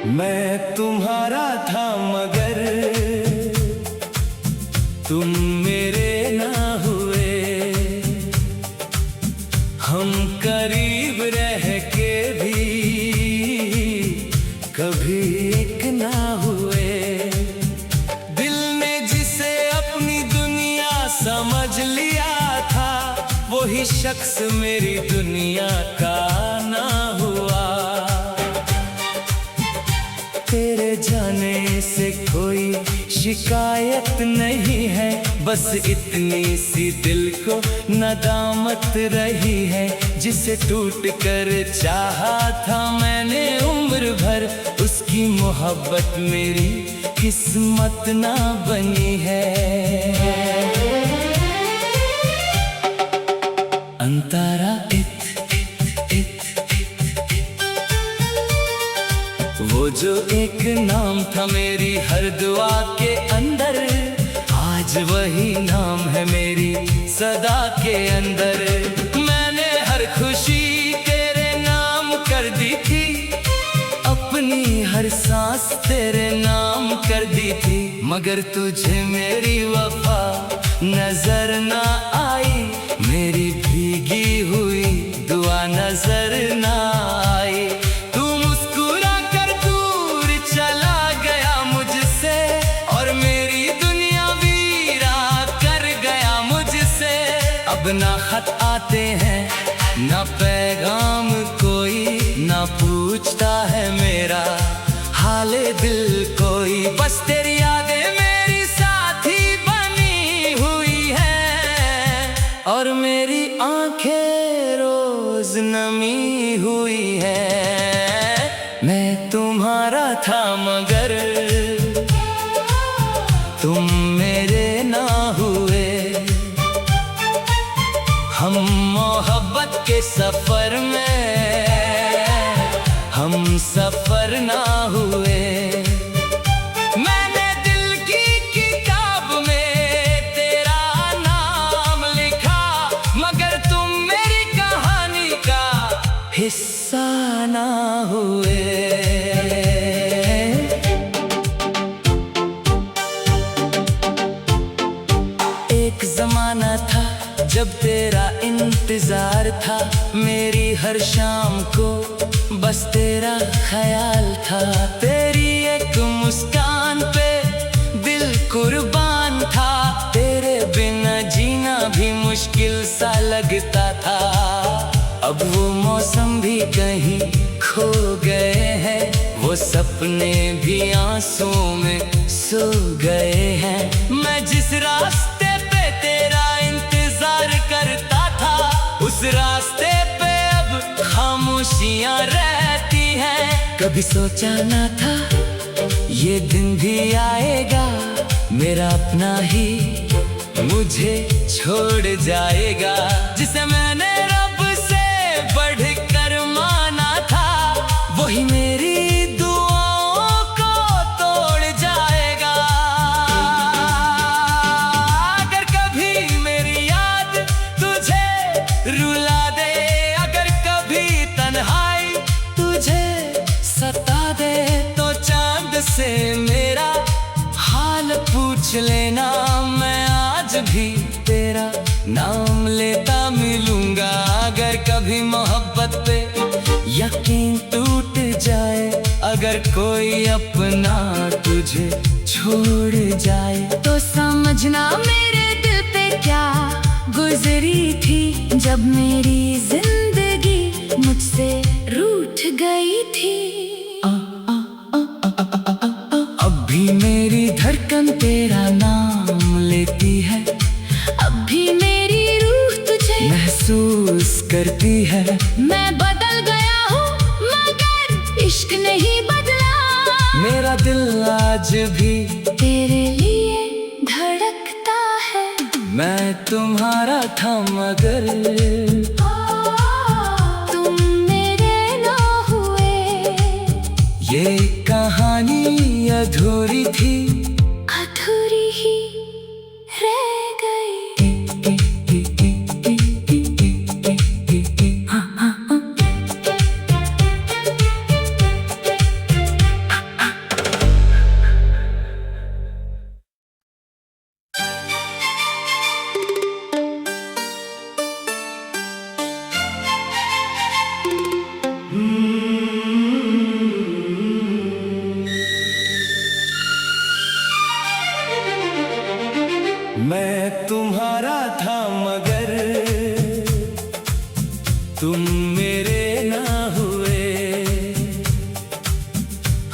मैं तुम्हारा था मगर तुम मेरे ना हुए। हम करीब रह के भी कभी एक ना हुए। दिल ने जिसे अपनी दुनिया समझ लिया था, वही शख्स मेरी दुनिया का ना हुआ। तेरे जाने से कोई शिकायत नहीं है, बस इतनी सी दिल को नदामत रही है। जिसे टूट कर चाहा था मैंने उम्र भर, उसकी मोहब्बत मेरी किस्मत ना बनी है। अंतरा वो जो एक नाम था मेरी हर दुआ के अंदर, आज वही नाम है मेरी सदा के अंदर। मैंने हर खुशी तेरे नाम कर दी थी, अपनी हर सांस तेरे नाम कर दी थी। मगर तुझे मेरी वफा नजर ना आई, मेरी भीगी हुई दुआ नजर ना आई। अब ना खत आते हैं ना पैगाम कोई, ना पूछता है मेरा हाल दिल कोई। बस तेरी यादें मेरी साथी बनी हुई है, और मेरी आंखें रोज नमी हुई है। मैं तुम्हारा था मगर तुम मेरे ना हुए। हम मोहब्बत के सफर में हम सफर ना हुए। मैंने दिल की किताब में तेरा नाम लिखा, मगर तुम मेरी कहानी का हिस्सा ना हुए। एक जमाना था जब तेरा इंतजार था, मेरी हर शाम को बस तेरा ख्याल था। तेरी एक मुस्कान पे दिल कुर्बान था, तेरे बिना जीना भी मुश्किल सा लगता था। अब वो मौसम भी कहीं खो गए हैं, वो सपने भी आंसुओं में सो गए हैं। मैं जिस रास्ते पे तेरा इंतजार करता था, उस रास्ते पे अब खामोशियां रहती हैं। कभी सोचा ना था ये दिन भी आएगा, मेरा अपना ही मुझे छोड़ जाएगा। जिसे मैंने रब से बढ़कर माना था, वही मेरी दुआओं को तोड़ जाएगा। अगर कभी मेरी याद तुझे रुला दे, अगर कभी तन्हाई तुझे सता दे, तो चांद से मेरा हाल पूछ लेना। मैं आज भी तेरा नाम लेता मिलूंगा। अगर कभी मोहब्बत पे यकीन टूट जाए, अगर कोई अपना तुझे छोड़ जाए, तो समझना मेरे दिल पे क्या गुजरी थी, जब मेरी जिंदगी मुझसे रूठ गई थी। अब भी मेरी धड़कन तेरा नाम लेती है, अब भी मेरी रूह तुझे महसूस करती है। मैं बदल गया हूँ मगर इश्क नहीं बदला। मेरा दिल आज भी तेरे लिए धड़कता है। मैं तुम्हारा था मगर तुम मेरे ना हुए। ये कहानी अधूरी थी, अधूरी ही रह गई।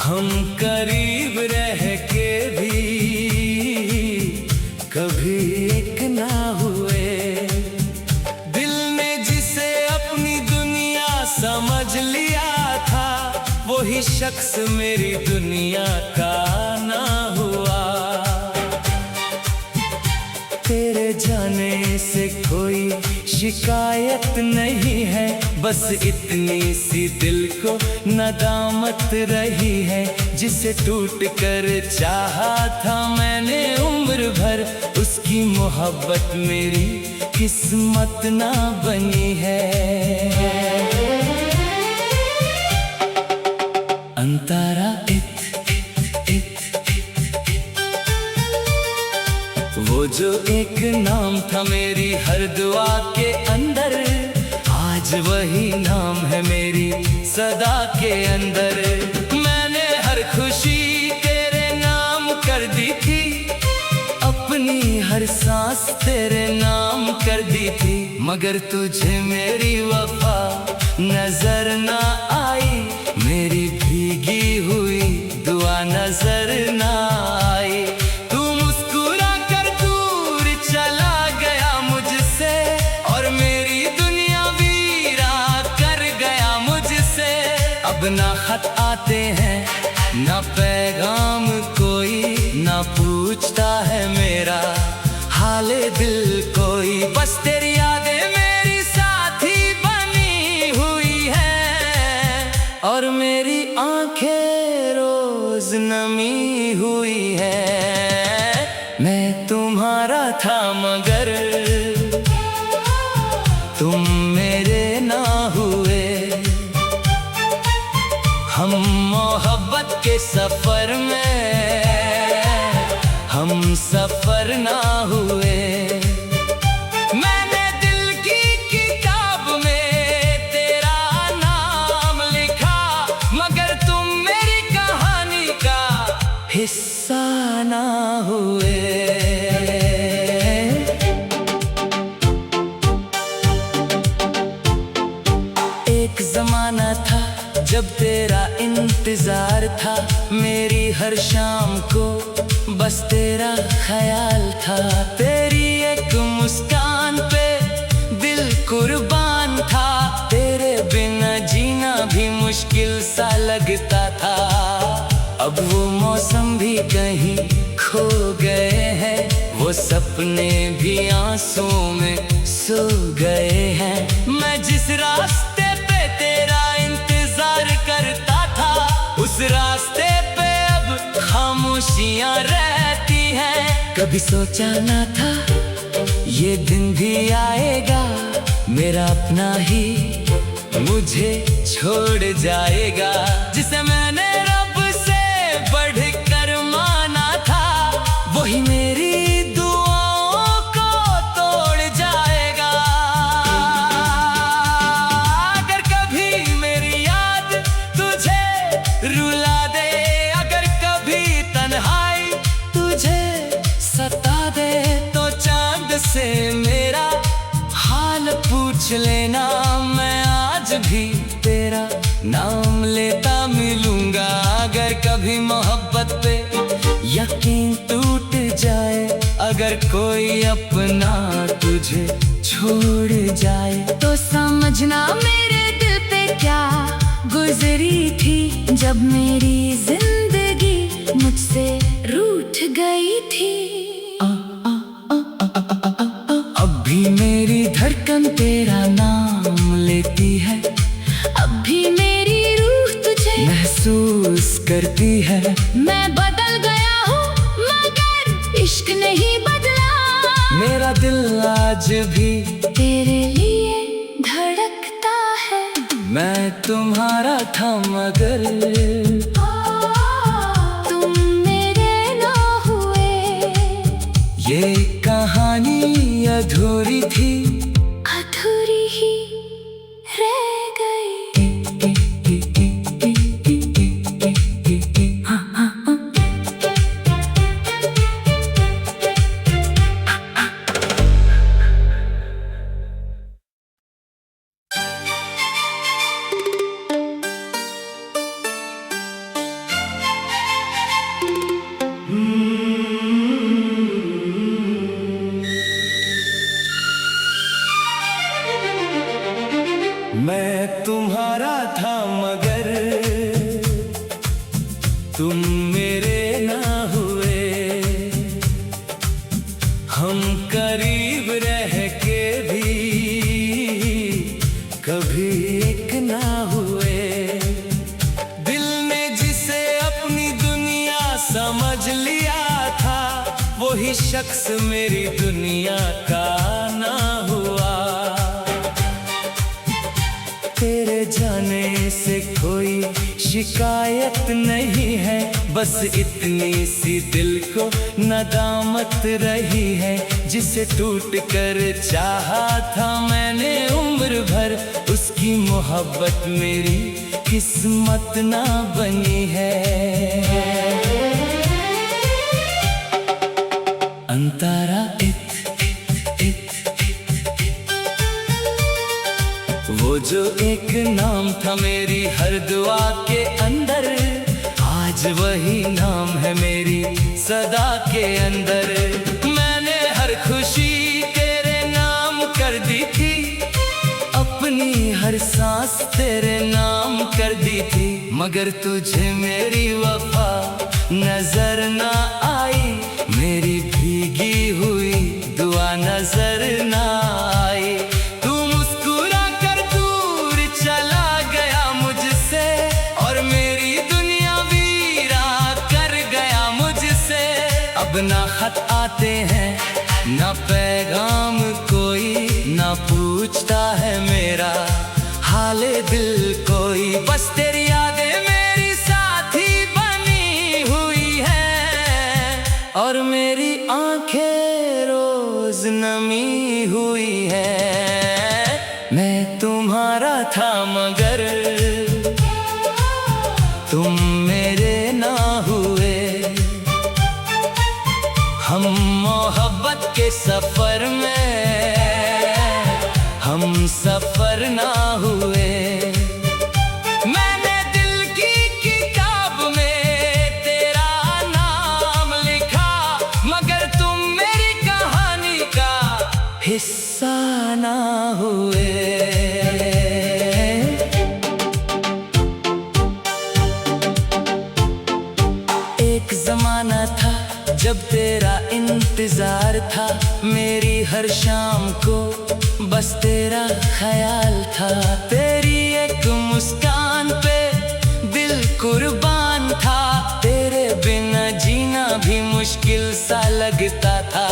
हम करीब रह के भी कभी एक ना हुए। दिल ने जिसे अपनी दुनिया समझ लिया था, वही शख्स मेरी दुनिया का ना हुआ। तेरे जाने से कोई शिकायत नहीं है, बस इतनी सी दिल को नदामत रही है। जिसे टूट कर चाहा था मैंने उम्र भर, उसकी मोहब्बत मेरी किस्मत ना बनी है। अंतरा वो जो एक नाम था मेरी हर दुआ के अंदर, आज वही नाम है मेरी सदा के अंदर। मैंने हर खुशी तेरे नाम कर दी थी, अपनी हर सांस तेरे नाम कर दी थी। मगर तुझे मेरी वफा नजर ना आई, मेरी भीगी हुई दुआ नजर ना आई। अब ना खत आते हैं ना पैगाम कोई, ना पूछता है मेरा हाले दिल कोई। बस तेरी यादें मेरी साथी बनी हुई है, और मेरी आंखें रोज नमी हुई है। मैं तुम्हारा था मगर तुम मेरे ना हुए। हम मोहब्बत के सफर में हम सफर ना हुए। मैंने दिल की किताब में तेरा नाम लिखा, मगर तुम मेरी कहानी का हिस्सा ना हुए। एक जमाना था जब तेरा इंतजार था, मेरी हर शाम को बस तेरा ख्याल था। तेरी एक मुस्कान पे दिल कुर्बान था, तेरे बिना जीना भी मुश्किल सा लगता था। अब वो मौसम भी कहीं खो गए हैं, वो सपने भी आंसुओं में सो गए हैं। मैं जिस रास्ते पे तेरा इंतजार करता था, उस रास्ते पे अब खामोशियां रहती हैं। कभी सोचा ना था ये दिन भी आएगा, मेरा अपना ही मुझे छोड़ जाएगा। जिसे मैंने रब से बढ़कर माना था, वही मेरी दुआओं को तोड़ जाएगा। अगर कभी मेरी याद तुझे रुला दे, अगर कभी तन्हाई तुझे सता दे, तो चांद से मेरा हाल पूछ लेना। मैं आज भी तेरा नाम लेता मिलूंगा। अगर कभी मोहब्बत पे यकीन टूट जाए, अगर कोई अपना तुझे छोड़ जाए, तो समझना मेरे दिल पे क्या गुजरी थी, जब मेरी जिंदगी मुझसे रूठ गई थी। अब भी मेरी धड़कन तेरा नाम लेती है, अब भी मेरी रूह तुझे महसूस करती है। मैं बदल गया हूँ मगर इश्क नहीं बदला। मेरा दिल आज भी तेरे लिए धड़कता है। मैं तुम्हारा था मगर तुम मेरे ना हुए। ये कहानी अधूरी थी, अधूरी ही रह गई। तुम मेरे ना हुए, हम करीब रह के भी कभी एक ना हुए। दिल ने जिसे अपनी दुनिया समझ लिया था, वही शख्स मेरी दुनिया का ना हुआ। तेरे जाने से कोई शिकायत नहीं है, बस इतनी सी दिल को नदामत रही है। जिसे टूट कर चाहा था मैंने उम्र भर, उसकी मोहब्बत मेरी किस्मत ना बनी है। अंतरा वो जो एक नाम था मेरी हर दुआ के अंदर, आज वही नाम है मेरी सदा के अंदर। मैंने हर खुशी तेरे नाम कर दी थी, अपनी हर सांस तेरे नाम कर दी थी। मगर तुझे मेरी वफा नजर ना आई, मेरी भीगी हुई दुआ नजर ना आई। अब ना खत आते हैं ना पैगाम कोई, ना पूछता है मेरा हाले दिल कोई। बस तेरी यादें मेरी साथी बनी हुई है, और मेरी आंखें रोज नमी हुई है। मैं तुम्हारा था मगर तुम मेरे ना हुए। हम मोहब्बत के सफर में हम सफर ना हुए। मैंने दिल की किताब में तेरा नाम लिखा, मगर तुम मेरी कहानी का हिस्सा ना हुए। एक जमाना था जब तेरा इंतजार था, मेरी हर शाम को बस तेरा ख्याल था। तेरी एक मुस्कान पे दिल कुर्बान था, तेरे बिना जीना भी मुश्किल सा लगता था।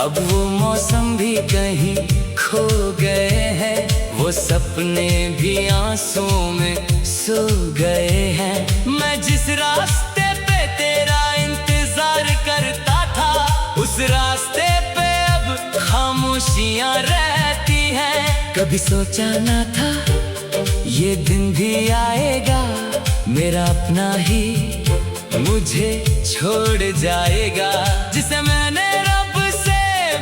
अब वो मौसम भी कहीं खो गए हैं, वो सपने भी आंसुओं में सो गए हैं। मैं जिस रास्ते पे तेरा इंतजार करता था, उस रास्ते पे अब खामोशियां रहती हैं। कभी सोचा ना था ये दिन भी आएगा, मेरा अपना ही मुझे छोड़ जाएगा। जिसे मैंने रब से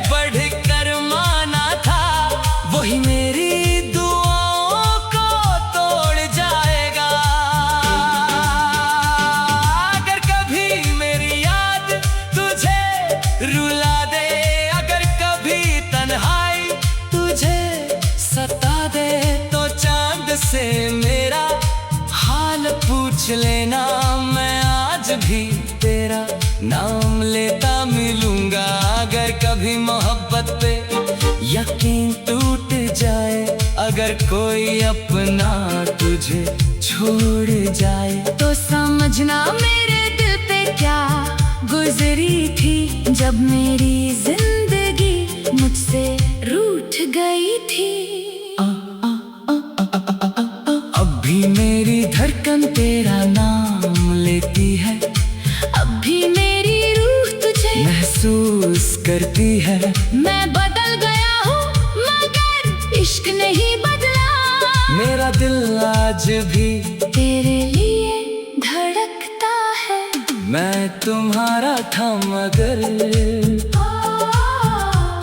बढ़कर माना था, वही मेरी दुआओं को तोड़ जाएगा। अगर कभी मेरी याद तुझे रुला दे, अगर कभी तन्हाई तुझे सता दे, तो चांद से मेरा हाल पूछ लेना। मैं आज भी तेरा नाम लेता मिलूंगा। अगर कभी मोहब्बत पे यकीन टूट जाए, अगर कोई अपना तुझे छोड़ जाए, तो समझना मेरे दिल पे क्या गुजरी थी, जब मेरी जिंदगी मुझसे रूठ गई थी। अब भी मेरी धड़कन तेरा नाम लेती है, अब भी मेरी रूह तुझे महसूस करती है। मैं बदल गया हूँ मगर इश्क नहीं बदला, मेरा दिल आज भी तेरे लिए धड़कता है। मैं तुम्हारा था मगर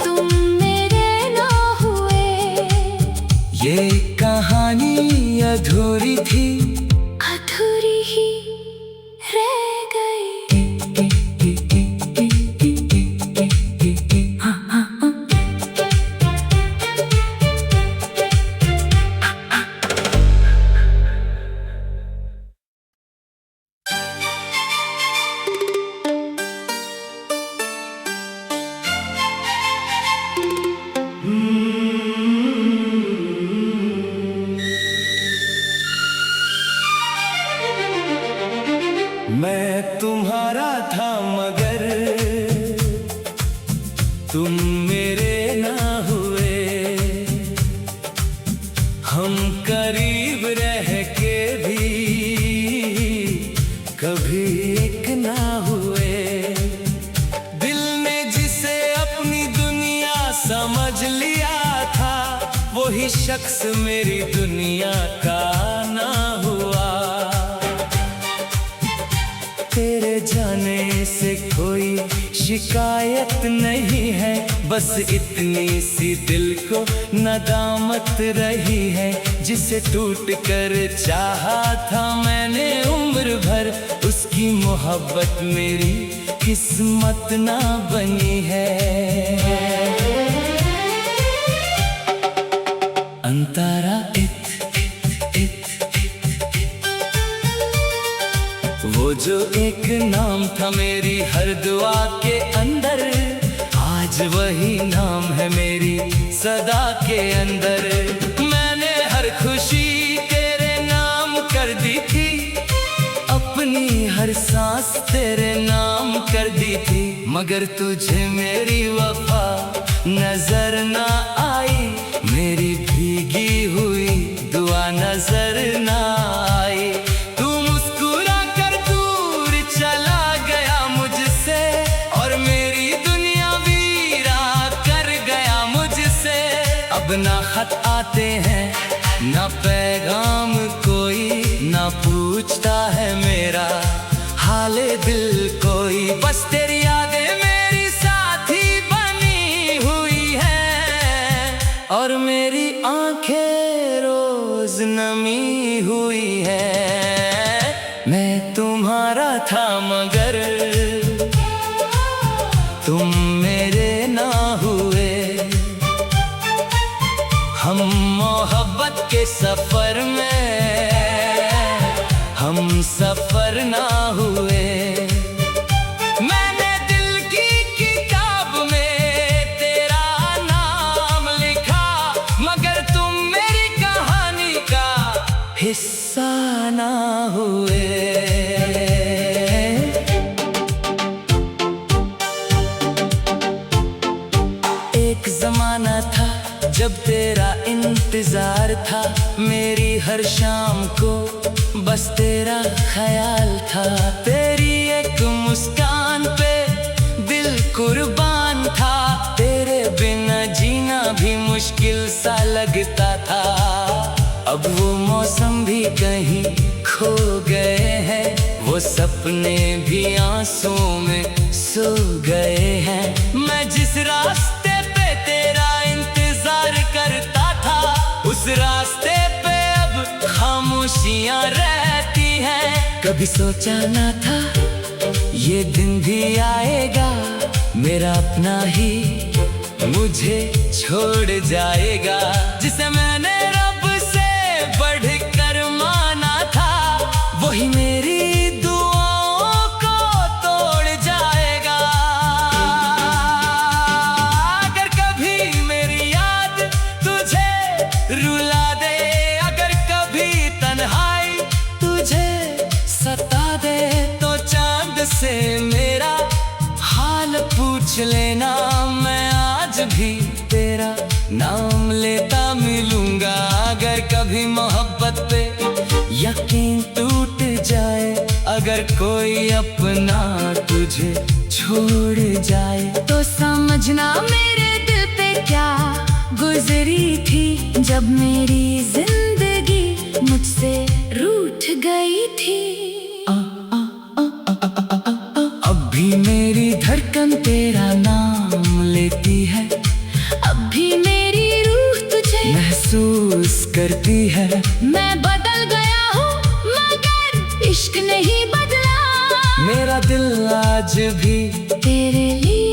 तुम मेरे ना हुए। ये कहानी अधूरी थी, अधूरी ही रह गई। मैं तुम्हारा था मगर तुम मेरे ना हुए, हम करीब रह के भी कभी एक ना हुए। दिल ने जिसे अपनी दुनिया समझ लिया था, वही शख्स मेरी दुनिया का ना हुआ। तेरे जाने से कोई शिकायत नहीं है, बस इतनी सी दिल को नदामत रही है। जिसे टूट कर चाहा था मैंने उम्र भर, उसकी मोहब्बत मेरी किस्मत ना बनी है। अंतारा वो जो एक नाम था मेरी हर दुआ के अंदर, आज वही नाम है मेरी सदा के अंदर। मैंने हर खुशी तेरे नाम कर दी थी, अपनी हर सांस तेरे नाम कर दी थी। मगर तुझे मेरी वफा नजर ना आई, मेरी भीगी हुई दुआ नजर ना आई। अब ना खत आते हैं ना पैगाम कोई, ना पूछता है मेरा हाले दिल कोई। बस तेरी यादें मेरी साथी बनी हुई है, और मेरी आंखें रोज नमी हुई है। मैं तुम्हारा था मगर तुम मेरे ना हुए, हम मोहब्बत के सफर में हम सफर ना हुए। मैंने दिल की किताब में तेरा नाम लिखा, मगर तुम मेरी कहानी का हिस्सा ना हुए। एक जमाना था जब तेरा इंतजार था, मेरी हर शाम को बस तेरा ख्याल था। तेरी एक मुस्कान पे दिल कुर्बान था, तेरे बिना जीना भी मुश्किल सा लगता था। अब वो मौसम भी कहीं खो गए हैं, वो सपने भी आंसुओं में सो गए हैं। मैं जिस रास्ते पे तेरा इंतजार करता था, उस रास्ते पे अब खामोशियां रहती हैं। कभी सोचा ना था ये दिन भी आएगा, मेरा अपना ही मुझे छोड़ जाएगा। जिसे मैंने रब से बढ़कर माना था, वही मेरी दुआओं को तोड़ जाएगा। अगर कभी मेरी याद तुझे रुला दे, अगर कभी तन्हाई तुझे सता दे, तो चांद से मेरा हाल पूछ लेना। मैं आज भी तेरा नाम लेता मिलूंगा। अगर कभी मोहब्बत पे यकीन टूट जाए, अगर कोई अपना तुझे छोड़ जाए, तो समझना मेरे दिल पे क्या गुजरी थी, जब मेरी जिंदगी मुझसे रूठ गई थी। अब भी मेरी धड़कन तेरा नाम लेती है, अब भी मेरी रूह तुझे महसूस करती है। मैं बदल गया हूँ मगर इश्क नहीं बदला, मेरा दिल आज भी तेरे लिए